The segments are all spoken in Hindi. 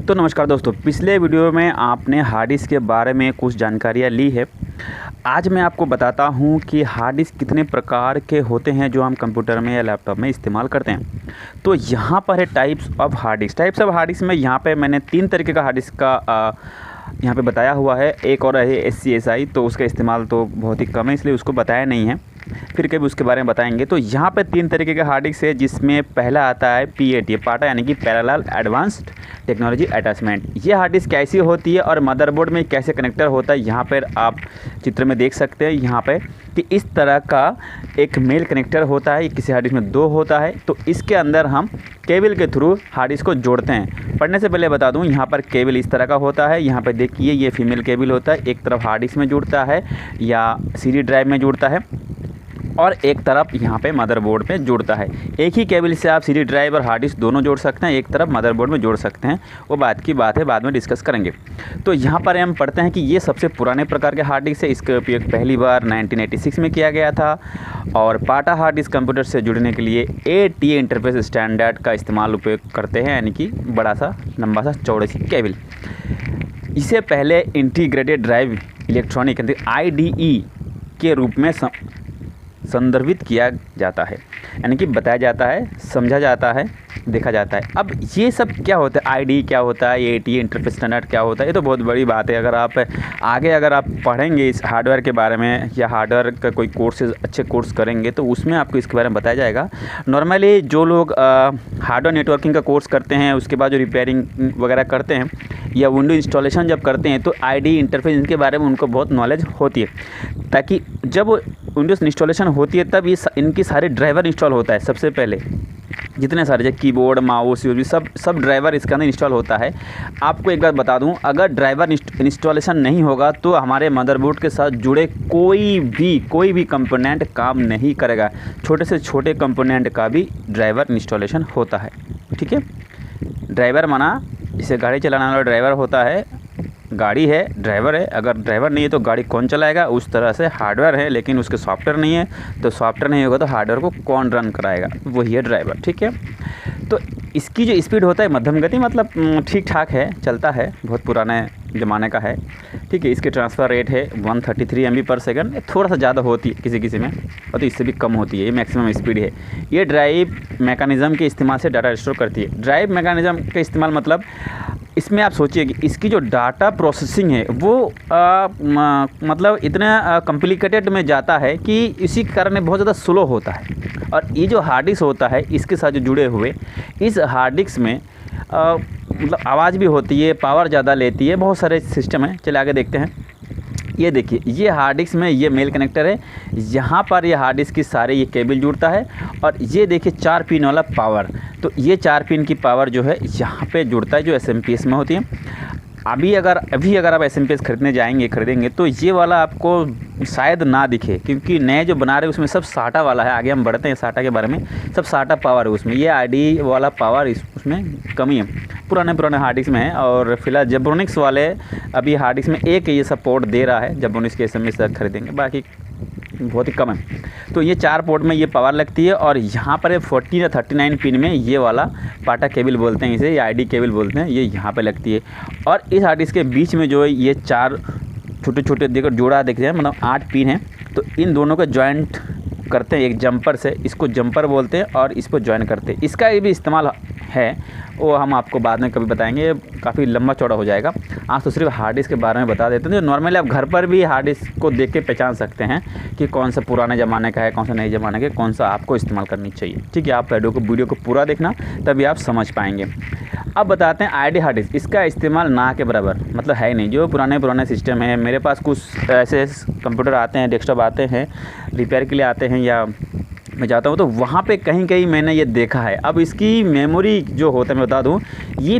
तो नमस्कार दोस्तों, पिछले वीडियो में आपने हार्ड डिस्क के बारे में कुछ जानकारियाँ ली है। आज मैं आपको बताता हूँ कि हार्ड डिस्क कितने प्रकार के होते हैं जो हम कंप्यूटर में या लैपटॉप में इस्तेमाल करते हैं। तो यहाँ पर है टाइप्स ऑफ हार्ड डिस्क में यहाँ पे मैंने 3 तरीके का हार्ड डिस्क का यहाँ पे बताया हुआ है। एक और है SCSI, तो उसका इस्तेमाल तो बहुत ही कम है, इसलिए उसको बताया नहीं है, फिर कभी उसके बारे में बताएंगे। तो यहाँ पे 3 तरीके के हार्ड डिस्क है, जिसमें पहला आता है PAT पाटा, यानी कि पैरेलल एडवांस्ड टेक्नोलॉजी अटैचमेंट। ये हार्ड डिस्क कैसी होती है और मदरबोर्ड में कैसे कनेक्टर होता है, यहाँ पर आप चित्र में देख सकते हैं यहाँ पे कि इस तरह का एक मेल कनेक्टर होता है। किसी हार्ड डिस्क में 2 होता है, तो इसके अंदर हम केबल के थ्रू हार्ड डिस्क को जोड़ते हैं। पढ़ने से पहले बता दूं, यहाँ पर केबल इस तरह का होता है। यहाँ पर देखिए ये फीमेल केबल होता है, एक तरफ हार्ड डिस्क में जुड़ता है या CD ड्राइव में जुड़ता है और एक तरफ यहाँ पे मदरबोर्ड में जुड़ता है। एक ही केबल से आप CD ड्राइव और हार्ड डिस्क दोनों जोड़ सकते हैं, एक तरफ मदरबोर्ड में जोड़ सकते हैं। वो बात की बात है, बाद में डिस्कस करेंगे। तो यहाँ पर हम पढ़ते हैं कि ये सबसे पुराने प्रकार के हार्ड डिस्क है। इसका उपयोग पहली बार 1986 में किया गया था और पाटा हार्ड डिस्क कंप्यूटर से जुड़ने के लिए ATA इंटरफेस स्टैंडर्ड का इस्तेमाल उपयोग करते हैं, यानी कि बड़ा सा लंबा सा चौड़े सी केबल। इसे पहले इंटीग्रेटेड ड्राइव इलेक्ट्रॉनिक IDE के रूप में संदर्भित किया जाता है, यानी कि बताया जाता है, समझा जाता है, देखा जाता है। अब ये सब क्या होता है, IDE क्या होता है, ATA इंटरफेस स्टैंडर्ड क्या होता है, ये तो बहुत बड़ी बात है। अगर आप आगे पढ़ेंगे इस हार्डवेयर के बारे में या हार्डवेयर का कोई कोर्सेज अच्छे कोर्स करेंगे तो उसमें आपको इसके बारे में बताया जाएगा। नॉर्मली जो लोग हार्डवेयर नेटवर्किंग का कोर्स करते हैं, उसके बाद जो रिपेयरिंग वगैरह करते हैं या विंडो इंस्टॉलेशन जब करते हैं, तो IDE इंटरफेस इनके बारे में उनको बहुत नॉलेज होती है, ताकि जब विंडोज़ इंस्टॉलेशन होती है तब ये इनकी सारे ड्राइवर इंस्टॉल होता है। सबसे पहले जितने सारे जैसे कीबोर्ड, माउस, USB सब ड्राइवर इसके अंदर इंस्टॉल होता है। आपको एक बात बता दूं, अगर ड्राइवर इंस्टॉलेशन नहीं होगा तो हमारे मदरबोर्ड के साथ जुड़े कोई भी कंपोनेंट काम नहीं करेगा। छोटे से छोटे कंपोनेंट का भी ड्राइवर इंस्टॉलेशन होता है। ठीक है, ड्राइवर माना इसे गाड़ी चलाने वाला ड्राइवर होता है। गाड़ी है, ड्राइवर है, अगर ड्राइवर नहीं है तो गाड़ी कौन चलाएगा। उस तरह से हार्डवेयर है, लेकिन उसके सॉफ्टवेयर नहीं है, तो सॉफ्टवेयर नहीं होगा तो हार्डवेयर को कौन रन कराएगा, वही है ड्राइवर। ठीक है, तो इसकी जो स्पीड होता है मध्यम गति, मतलब ठीक ठाक है, चलता है, बहुत पुराने ज़माने का है। ठीक है, इसके ट्रांसफ़र रेट है 133 MB/s, थोड़ा सा ज़्यादा होती है किसी में, और तो इससे भी कम होती है। ये मैक्सिमम स्पीड है। ये ड्राइव मैकेनिज़्म के इस्तेमाल से डाटा स्टोर करती है। ड्राइव मैकेनिज़्म का इस्तेमाल मतलब इसमें आप सोचिए कि इसकी जो डाटा प्रोसेसिंग है वो मतलब इतना कॉम्प्लिकेटेड में जाता है कि इसी कारण बहुत ज़्यादा स्लो होता है। और ये जो हार्ड डिस्क होता है, इसके साथ जो जुड़े हुए इस हार्ड डिस्क में मतलब आवाज़ भी होती है, पावर ज़्यादा लेती है, बहुत सारे सिस्टम है। चलिए आगे देखते हैं। ये देखिए, ये हार्ड डिस्क में ये मेल कनेक्टर है, यहाँ पर ये हार्ड डिस्क की सारे ये केबल जुड़ता है। और ये देखिए 4 पिन वाला पावर, तो ये 4 पिन की पावर जो है यहाँ पे जुड़ता है, जो SMPS में होती है। अभी अगर आप SMPS खरीदेंगे तो ये वाला आपको शायद ना दिखे, क्योंकि नए जो बना रहे हैं उसमें सब SATA वाला है। आगे हम बढ़ते हैं SATA के बारे में। सब SATA पावर है उसमें, ये IDE वाला पावर उसमें कमी है, पुराने हार्ड डिस्क में है। और फिलहाल जेब्रोनिक्स वाले अभी हार्ड डिस्क में एक ये सपोर्ट दे रहा है, जेब्रोनिक्स के SMPS खरीदेंगे, बाकी बहुत ही कम है। तो ये 4 पोर्ट में ये पावर लगती है। और यहाँ पर 40 या 39 पिन में ये वाला पाटा केबल बोलते हैं इसे, या IDE केबल बोलते हैं, ये यहाँ पे लगती है। और इस हार्ड डिस्क के बीच में जो है ये 4 छोटे देखो जोड़ा देखते हैं, मतलब 8 पिन है। तो इन दोनों को जॉइंट करते हैं एक जंपर से, इसको जंपर बोलते हैं, और इसको ज्वाइन करते हैं। इसका ये भी इस्तेमाल है, वो हम आपको बाद में कभी बताएंगे, काफ़ी लंबा चौड़ा हो जाएगा। आज तो सिर्फ हार्ड डिस्क के बारे में बता देते हैं। तो नॉर्मली आप घर पर भी हार्ड डिस्क को देख के पहचान सकते हैं कि कौन सा पुराने ज़माने का है, कौन सा नए ज़माने का, कौन सा आपको इस्तेमाल करनी चाहिए। ठीक है, आप वीडियो को पूरा देखना, तभी आप समझ पाएंगे। अब बताते हैं IDE हार्ड डिस्क। इसका इस्तेमाल ना के बराबर मतलब है ही नहीं। जो पुराने सिस्टम है, मेरे पास कुछ ऐसे कंप्यूटर आते हैं, डेस्कटॉप आते हैं, रिपेयर के लिए आते हैं, या मैं जाता हूँ तो वहाँ पे कहीं मैंने ये देखा है। अब इसकी मेमोरी जो होता है, मैं बता दूँ, ये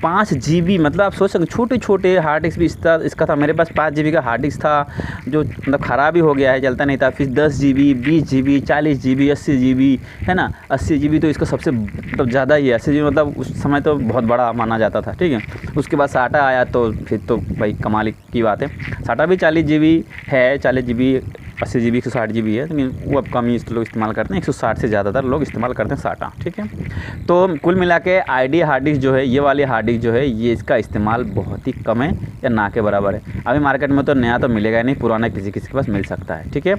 5 GB, मतलब आप सोच सकते छोटे हार्ड डिस्क भी इसका था। मेरे पास 5 GB का हार्ड डिस्क था, जो मतलब ख़राब ही हो गया है, चलता नहीं था। फिर 10 GB, 20 GB, 40 GB, 80 GB है ना। 80 GB तो इसका सबसे मतलब ज़्यादा ही है। 80 GB मतलब उस समय तो बहुत बड़ा माना जाता था। ठीक है, उसके बाद SATA आया तो फिर तो भाई कमाल की बात है। SATA भी 40 GB है, 40 GB 80 GB 160 GB है, लेकिन वो अब कम ही लोग इस्तेमाल करते हैं। 160 से ज़्यादातर लोग इस्तेमाल करते हैं SATA, ठीक है। तो कुल मिला के आइडिया हार्ड डिस्क जो है, ये वाली हार्ड डिस्क जो है, ये इसका इस्तेमाल बहुत ही कम है या ना के बराबर है। अभी मार्केट में तो नया तो मिलेगा ही नहीं, पुराना किसी किसी के पास मिल सकता है, ठीक है।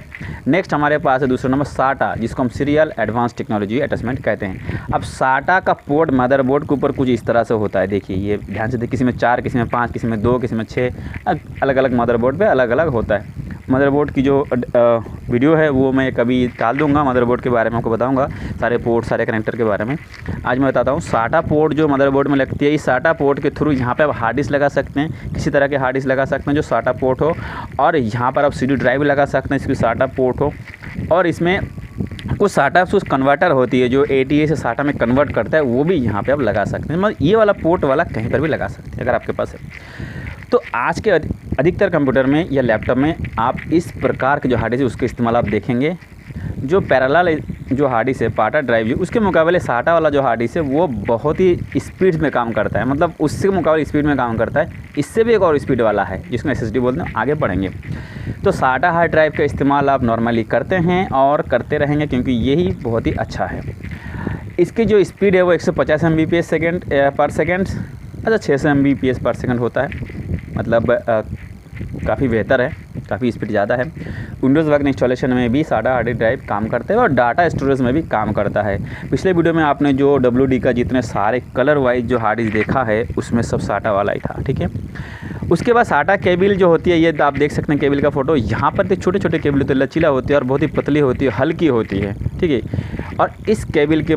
नेक्स्ट हमारे पास है दूसरा नंबर SATA, जिसको हम सीरियल एडवांस टेक्नोलॉजी अटैचमेंट कहते हैं। अब SATA का पोर्ट मदरबोर्ड के ऊपर कुछ इस तरह से होता है, देखिए ये ध्यान से देखिए, किसी में 4, किसी में 5, किसी में 2, किसी में 6, अलग अलग मदरबोर्ड पे अलग अलग होता है। मदरबोर्ड की जो वीडियो है वो मैं कभी डाल दूंगा, मदरबोर्ड के बारे में आपको बताऊंगा, सारे पोर्ट सारे कनेक्टर के बारे में। आज मैं बताता हूँ SATA पोर्ट जो मदरबोर्ड में लगती है, इस SATA पोर्ट के थ्रू यहाँ पे आप हार्ड डिस्क लगा सकते हैं, किसी तरह के हार्ड डिस्क लगा सकते हैं जो SATA पोर्ट हो, और यहाँ पर आप CD ड्राइव लगा सकते हैं इसकी SATA पोर्ट हो, और इसमें कुछ SATA कुछ कन्वर्टर होती है जो ATA से SATA में कन्वर्ट करता है, वो भी यहाँ पे आप लगा सकते हैं। मतलब ये वाला पोर्ट वाला कहीं पर भी लगा सकते हैं अगर आपके पास है। तो आज के अधिकतर कंप्यूटर में या लैपटॉप में आप इस प्रकार के जो हार्ड डिस्क है उसके इस्तेमाल आप देखेंगे। जो पैरेलल जो हार्ड डिस्क है SATA ड्राइव, उसके मुकाबले SATA वाला जो हार्ड डिस्क है वो बहुत ही स्पीड में काम करता है, मतलब उससे मुकाबले स्पीड में काम करता है। इससे भी एक और स्पीड वाला है जिसको SSD बोलते हैं, आगे बढ़ेंगे। तो SATA हार्ड ड्राइव का इस्तेमाल आप नॉर्मली करते हैं और करते रहेंगे, क्योंकि यही बहुत ही अच्छा है। इसकी जो स्पीड है वो 150 Mbps पर सेकेंड, अच्छा 600 Mbps पर सेकेंड होता है, मतलब काफ़ी बेहतर है, काफ़ी स्पीड ज़्यादा है। विंडोज़ वर्क इंस्टॉलेशन में भी SATA हार्ड ड्राइव काम करता है और डाटा स्टोरेज में भी काम करता है। पिछले वीडियो में आपने जो WD का जितने सारे कलर वाइज जो हार्ड डिस्क देखा है उसमें सब SATA वाला ही था, ठीक है। उसके बाद SATA केबल जो होती है, ये आप देख सकते हैं केबल का फोटो, यहाँ पर तो छोटे छोटे केबल होते हैं, लचीला होती है और बहुत ही पतली होती है, हल्की होती है, ठीक है। और इस केबल के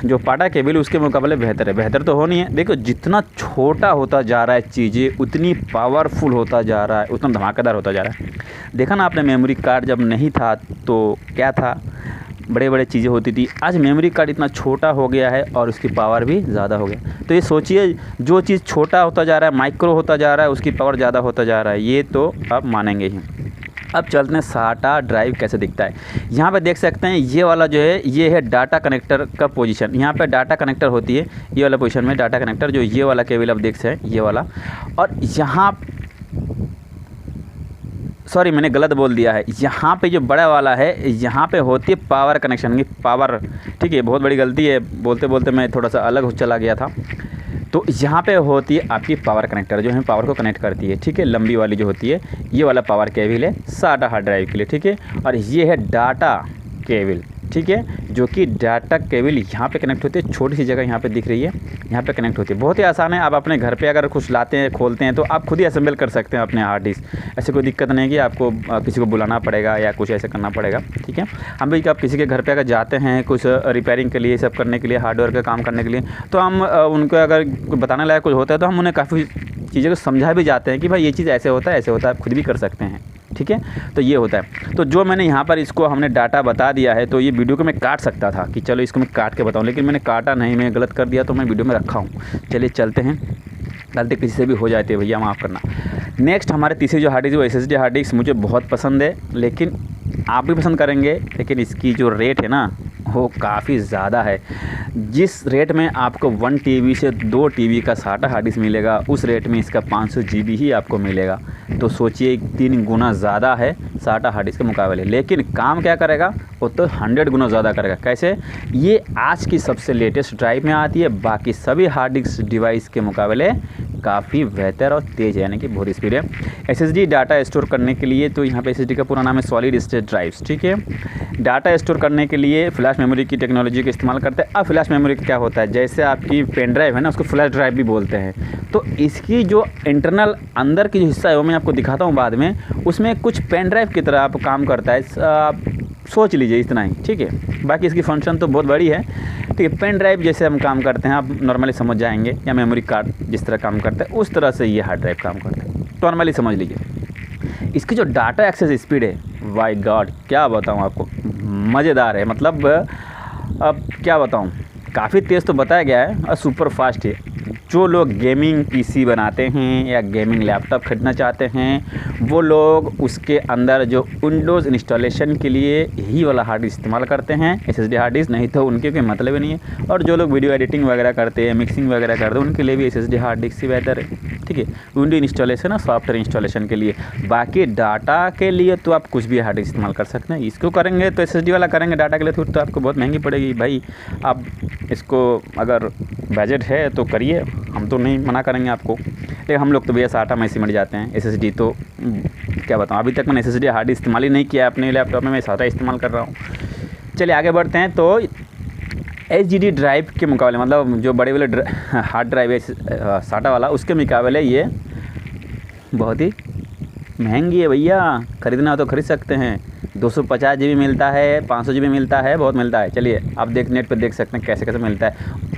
जो SATA केबल उसके मुकाबले बेहतर है, बेहतर तो हो नहीं है। देखो जितना छोटा होता जा रहा है चीज़ें, उतनी पावरफुल होता जा रहा है, उतना धमाकेदार होता जा रहा है। देखा ना आपने, मेमोरी कार्ड जब नहीं था तो क्या था, बड़े बड़े चीज़ें होती थी। आज मेमोरी कार्ड इतना छोटा हो गया है और उसकी पावर भी ज़्यादा हो गया। तो ये सोचिए, जो चीज़ छोटा होता जा रहा है, माइक्रो होता जा रहा है, उसकी पावर ज़्यादा होता जा रहा है, ये तो आप मानेंगे ही। अब चलते हैं SATA ड्राइव कैसे दिखता है। यहाँ पे देख सकते हैं ये वाला जो है, ये है डाटा कनेक्टर का पोजीशन। यहाँ पे डाटा कनेक्टर होती है, ये वाला पोजीशन में डाटा कनेक्टर, जो ये वाला केबल आप देख सकते हैं, ये वाला। और यहाँ, सॉरी मैंने गलत बोल दिया है, यहाँ पे जो बड़ा वाला है, यहाँ पे होती है पावर कनेक्शन की पावर, ठीक है। बहुत बड़ी गलती है, बोलते बोलते मैं थोड़ा सा अलग चला गया था। तो यहाँ पे होती है आपकी पावर कनेक्टर, जो है पावर को कनेक्ट करती है, ठीक है। लंबी वाली जो होती है, ये वाला पावर केबल है SATA हार्ड ड्राइव के लिए, ठीक है। और ये है डाटा केबल, ठीक है, जो कि डाटा केबल यहाँ पे कनेक्ट होती है। छोटी सी जगह यहाँ पे दिख रही है, यहाँ पे कनेक्ट होती है। बहुत ही आसान है, आप अपने घर पे अगर कुछ लाते हैं, खोलते हैं, तो आप खुद ही असेंबल कर सकते हैं अपने हार्ड डिस्क। ऐसे कोई दिक्कत नहीं कि आपको किसी को बुलाना पड़ेगा या कुछ ऐसे करना पड़ेगा, ठीक है। हम भी आप किसी के घर पे अगर जाते हैं कुछ रिपेयरिंग के लिए, सब करने के लिए, हार्डवेयर का काम करने के लिए, तो हम उनको अगर बताने लायक कुछ होता है तो हम उन्हें काफ़ी चीज़ें को समझा भी जाते हैं कि भाई ये चीज़ ऐसे होता है, ऐसे होता है, आप खुद भी कर सकते हैं, ठीक है। तो ये होता है। तो जो मैंने यहाँ पर इसको हमने डाटा बता दिया है, तो ये वीडियो को मैं काट सकता था कि चलो इसको मैं काट के बताऊँ, लेकिन मैंने काटा नहीं, मैं गलत कर दिया, तो मैं वीडियो में रखा हूँ। चलिए चलते हैं, गलती किसी से भी हो जाती है भैया, माफ़ करना। नेक्स्ट हमारे तीसरी जो हार्ड डिस्क, वो SSD हार्ड डिस्क मुझे बहुत पसंद है, लेकिन आप भी पसंद करेंगे, लेकिन इसकी जो रेट है ना वो काफ़ी ज़्यादा है। जिस रेट में आपको 1 TB से 2 TB का SATA हार्ड डिस्क मिलेगा, उस रेट में इसका 500 GB ही आपको मिलेगा। तो सोचिए 3 गुना ज़्यादा है SATA हार्ड डिस्क के मुकाबले, लेकिन काम क्या करेगा, वो तो 100 गुना ज़्यादा करेगा। कैसे? ये आज की सबसे लेटेस्ट ड्राइव में आती है, बाकी सभी हार्ड डिस्क डिवाइस के मुकाबले काफ़ी बेहतर और तेज़ है, यानी कि बहुत स्पीड है। SSD डाटा स्टोर करने के लिए, तो यहाँ पे SSD का पूरा नाम है सॉलिड स्टेट ड्राइव्स, ठीक है। डाटा स्टोर करने के लिए फ्लैश मेमोरी की टेक्नोलॉजी का इस्तेमाल करते हैं। अब फ्लैश मेमोरी क्या होता है, जैसे आपकी पेन ड्राइव है ना, उसको फ्लैश ड्राइव भी बोलते हैं। तो इसकी जो इंटरनल अंदर की जो हिस्सा है वो मैं आपको दिखाता हूँ बाद में, उसमें कुछ पेन ड्राइव की तरह आप काम करता है, सोच लीजिए इतना ही, ठीक है। बाकी इसकी फंक्शन तो बहुत बड़ी है, ठीक है। पेन ड्राइव जैसे हम काम करते हैं आप नॉर्मली समझ जाएंगे, या मेमोरी कार्ड जिस तरह काम करता है उस तरह से ये हार्ड ड्राइव काम करता है, नॉर्मली समझ लीजिए। इसकी जो डाटा एक्सेस स्पीड है, वाई गॉड क्या बताऊँ आपको, मज़ेदार है। मतलब अब क्या बताऊँ, काफ़ी तेज़ तो बताया गया है और सुपर फास्ट है। जो लोग गेमिंग पीसी बनाते हैं या गेमिंग लैपटॉप खरीदना चाहते हैं वो लोग उसके अंदर जो विंडोज़ इंस्टॉलेशन के लिए ही वाला हार्ड डिस्क इस्तेमाल करते हैं, SSD हार्ड डिस्क, नहीं तो उनके कोई मतलब ही नहीं है। और जो लोग वीडियो एडिटिंग वगैरह करते हैं, मिक्सिंग वगैरह करते हैं, उनके लिए भी SSD हार्ड डिस्क ही बेहतर है। ठीक है, विंडो इंस्टॉलेशन और सॉफ्टवेयर इंस्टॉलेशन के लिए। बाकी डाटा के लिए तो आप कुछ भी हार्ड डिस्क इस्तेमाल कर सकते हैं। इसको करेंगे तो SSD वाला करेंगे डाटा के लिए तो आपको बहुत महंगी पड़ेगी भाई। आप इसको अगर बजट है तो करिए, हम तो नहीं मना करेंगे आपको, लेकिन हम लोग तो भैया SATA में सिमट जाते हैं। SSD तो क्या बताऊँ, अभी तक मैंने SSD हार्ड डिस्क इस्तेमाल ही नहीं किया अपने लैपटॉप में, मैं SATA इस्तेमाल कर रहा हूँ। चलिए आगे बढ़ते हैं। तो HDD ड्राइव के मुकाबले, मतलब जो बड़े वाले हार्ड ड्राइव है SATA वाला, उसके मुकाबले ये बहुत ही महंगी है भैया। ख़रीदना हो तो ख़रीद सकते हैं। 250 GB मिलता है, 500 GB मिलता है, बहुत मिलता है। चलिए आप नेट पर देख सकते हैं कैसे कैसे मिलता है,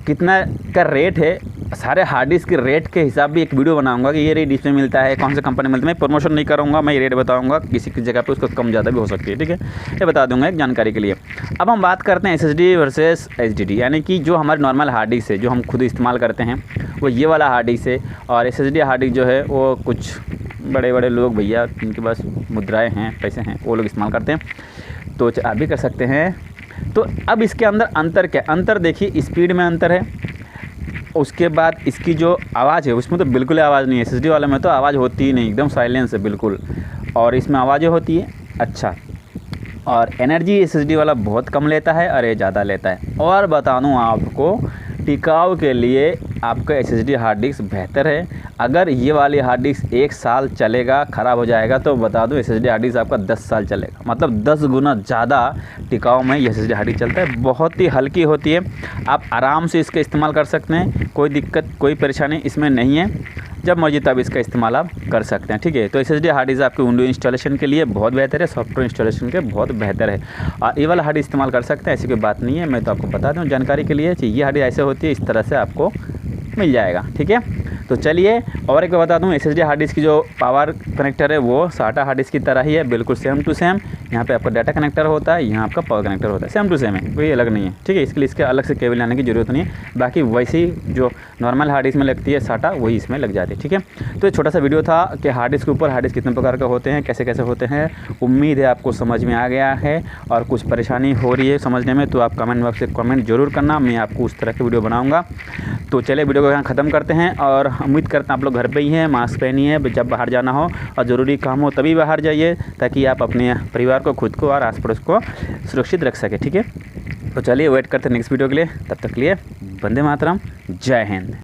कितना का रेट है। सारे हार्ड डिस्क के रेट के हिसाब भी एक वीडियो बनाऊंगा कि ये रेट इसमें मिलता है, कौन सा कंपनी मिलता है। मैं प्रमोशन नहीं करूंगा, मैं ये रेट बताऊंगा, किसी की जगह पे उसको कम ज़्यादा भी हो सकती है। ठीक है, ये बता दूंगा एक जानकारी के लिए। अब हम बात करते हैं SSD वर्सेस HDD, यानी कि जो हमारे नॉर्मल हार्ड डिस्क है जो हम खुद इस्तेमाल करते हैं वो ये वाला हार्ड डिस्क है, और SSD हार्ड डिस्क जो है वो कुछ बड़े बड़े लोग भैया जिनके पास मुद्राएँ हैं, पैसे हैं, वो लोग इस्तेमाल करते हैं। तो आप भी कर सकते हैं। तो अब इसके अंदर अंतर क्या, अंतर देखिए, स्पीड में अंतर है, उसके बाद इसकी जो आवाज़ है उसमें तो बिल्कुल आवाज़ नहीं है। SSD वाले में तो आवाज़ होती ही नहीं, एकदम साइलेंस है बिल्कुल, और इसमें आवाज़ें होती है। अच्छा, और एनर्जी SSD वाला बहुत कम लेता है और ये ज़्यादा लेता है। और बता दूँ आपको, टिकाऊ के लिए आपका SSD हार्ड डिस्क बेहतर है। अगर ये वाली हार्ड डिस्क 1 साल चलेगा, ख़राब हो जाएगा तो बता दूं SSD हार्ड डिस्क आपका 10 साल चलेगा, मतलब 10 गुना ज़्यादा टिकाऊ में ये SSD हार्ड डिस्क चलता है। बहुत ही हल्की होती है, आप आराम से इसका इस्तेमाल कर सकते हैं, कोई दिक्कत कोई परेशानी इसमें नहीं है। जब मर्जी तब इसका इस्तेमाल आप कर सकते हैं। ठीक है, तो SSD हार्ड डिस्क आपके विंडो इंस्टॉलेशन के लिए बहुत बेहतर है, सॉफ्टवेयर इंस्टॉलेशन के बहुत बेहतर है। और ये वाला हार्ड डिस्क इस्तेमाल कर सकते हैं, ऐसी कोई बात नहीं है। मैं तो आपको बता दूं जानकारी के लिए, ये हार्ड डिस्क ऐसे होती है, इस तरह से आपको मिल जाएगा। ठीक है, तो चलिए और एक बार बता दूं, SSD हार्ड डिस्क की जो पावर कनेक्टर है वो SATA हार्ड डिस्क की तरह ही है, बिल्कुल सेम टू सेम। यहाँ पे आपका डाटा कनेक्टर होता है, यहाँ आपका पावर कनेक्टर होता है, सेम टू सेम है, कोई अलग नहीं है। ठीक है, इसके लिए इसके अलग से केबल लाने की ज़रूरत नहीं है। बाकी वैसी जो नॉर्मल हार्ड डिस्क में लगती है SATA, वही इसमें लग जाती है। ठीक है, तो ये छोटा सा वीडियो था कि हार्ड डिस्क के ऊपर हार्ड डिस्क कितने प्रकार का होते हैं, कैसे कैसे होते हैं। उम्मीद है आपको समझ में आ गया है, और कुछ परेशानी हो रही है समझने में तो आप कमेंट बॉक्स से कमेंट जरूर करना, मैं आपको उस तरह की वीडियो बनाऊँगा। तो चलिए वीडियो को यहाँ ख़त्म करते हैं, और उम्मीद करते हैं आप लोग घर पे ही हैं, मास्क पहनिए, जब बाहर जाना हो और ज़रूरी काम हो तभी बाहर जाइए, ताकि आप अपने परिवार को, खुद को और आस पड़ोस को सुरक्षित रख सकें। ठीक है, तो चलिए वेट करते हैं नेक्स्ट वीडियो के लिए, तब तक के लिए वंदे मातरम, जय हिंद।